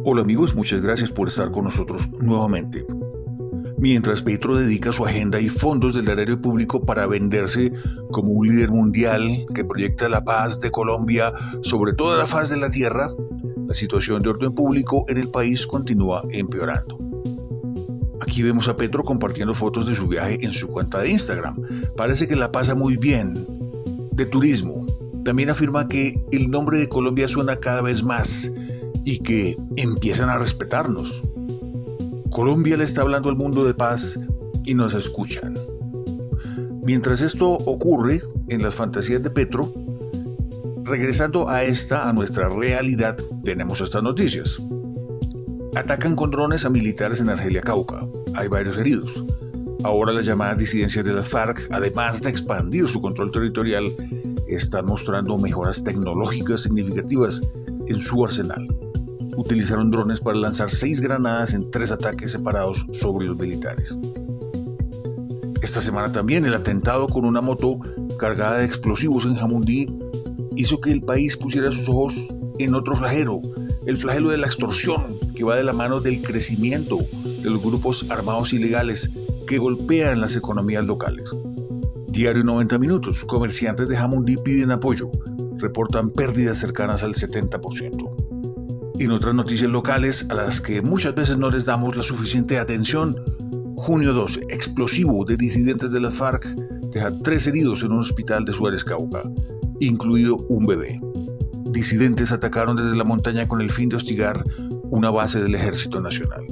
Hola amigos, muchas gracias por estar con nosotros nuevamente. Mientras Petro dedica su agenda y fondos del erario público para venderse como un líder mundial que proyecta la paz de Colombia sobre toda la faz de la tierra, la situación de orden público en el país continúa empeorando. Aquí vemos a Petro compartiendo fotos de su viaje en su cuenta de Instagram. Parece que la pasa muy bien. De turismo. También afirma que el nombre de Colombia suena cada vez más y que empiezan a respetarnos. Colombia le está hablando al mundo de paz y nos escuchan. Mientras esto ocurre en las fantasías de Petro, regresando a nuestra realidad, tenemos estas noticias. Atacan con drones a militares en Argelia, Cauca. Hay varios heridos. Ahora las llamadas disidencias de las FARC, además de expandir su control territorial, están mostrando mejoras tecnológicas significativas en su arsenal. Utilizaron drones para lanzar 6 granadas en 3 ataques separados sobre los militares. Esta semana también el atentado con una moto cargada de explosivos en Jamundí hizo que el país pusiera sus ojos en otro flagelo, el flagelo de la extorsión, que va de la mano del crecimiento de los grupos armados ilegales que golpean las economías locales. Diario 90 Minutos, comerciantes de Jamundí piden apoyo, reportan pérdidas cercanas al 70%. En otras noticias locales a las que muchas veces no les damos la suficiente atención, junio 12, explosivo de disidentes de las FARC deja 3 heridos en un hospital de Suárez, Cauca, incluido un bebé. Disidentes atacaron desde la montaña con el fin de hostigar una base del Ejército Nacional.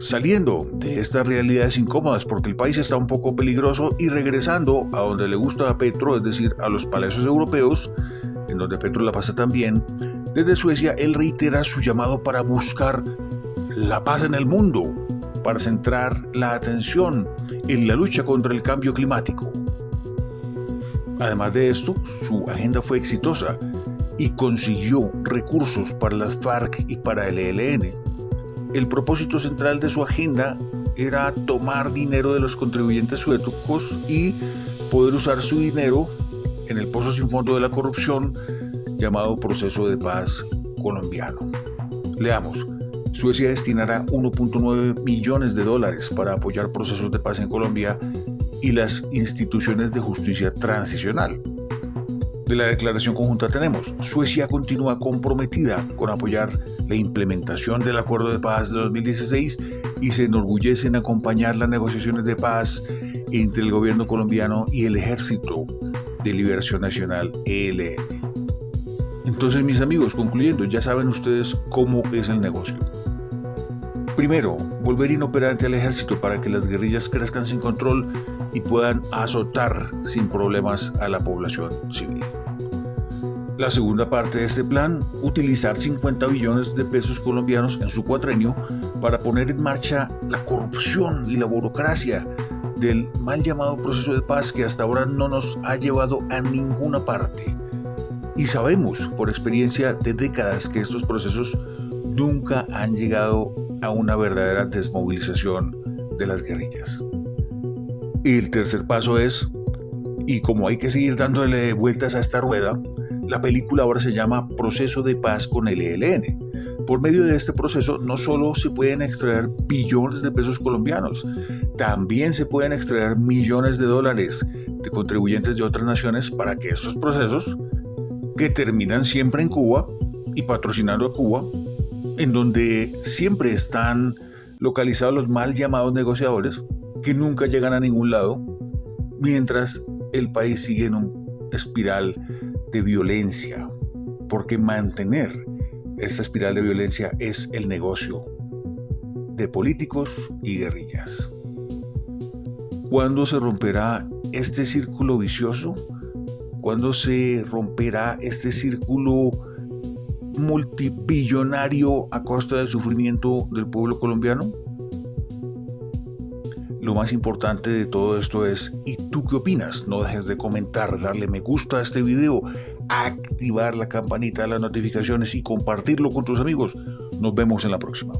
Saliendo de estas realidades incómodas porque el país está un poco peligroso y regresando a donde le gusta a Petro, es decir, a los palacios europeos, en donde Petro la pasa tan bien, desde Suecia él reitera su llamado para buscar la paz en el mundo, para centrar la atención en la lucha contra el cambio climático. Además de esto, su agenda fue exitosa y consiguió recursos para las FARC y para el ELN. El propósito central de su agenda era tomar dinero de los contribuyentes suecos y poder usar su dinero en el pozo sin fondo de la corrupción llamado Proceso de Paz Colombiano. Leamos. Suecia destinará 1.9 millones de dólares para apoyar procesos de paz en Colombia y las instituciones de justicia transicional. De la declaración conjunta tenemos, Suecia continúa comprometida con apoyar la implementación del Acuerdo de Paz de 2016 y se enorgullece en acompañar las negociaciones de paz entre el gobierno colombiano y el Ejército de Liberación Nacional, ELN. Entonces, mis amigos, concluyendo, ya saben ustedes cómo es el negocio. Primero, volver inoperante al ejército para que las guerrillas crezcan sin control y puedan azotar sin problemas a la población civil. La segunda parte de este plan, utilizar 50 billones de pesos colombianos en su cuatrenio para poner en marcha la corrupción y la burocracia del mal llamado proceso de paz que hasta ahora no nos ha llevado a ninguna parte. Y sabemos por experiencia de décadas que estos procesos nunca han llegado a una verdadera desmovilización de las guerrillas. El tercer paso es, y como hay que seguir dándole vueltas a esta rueda, la película ahora se llama Proceso de Paz con el ELN. Por medio de este proceso no solo se pueden extraer billones de pesos colombianos, también se pueden extraer millones de dólares de contribuyentes de otras naciones para que estos procesos, que terminan siempre en Cuba y patrocinando a Cuba, en donde siempre están localizados los mal llamados negociadores, que nunca llegan a ningún lado, mientras el país sigue en una espiral de violencia, porque mantener esta espiral de violencia es el negocio de políticos y guerrillas. ¿Cuándo se romperá este círculo vicioso? ¿Cuándo se romperá este círculo multibillonario a costa del sufrimiento del pueblo colombiano? Lo más importante de todo esto es, ¿y tú qué opinas? No dejes de comentar, darle me gusta a este video, activar la campanita de las notificaciones y compartirlo con tus amigos. Nos vemos en la próxima.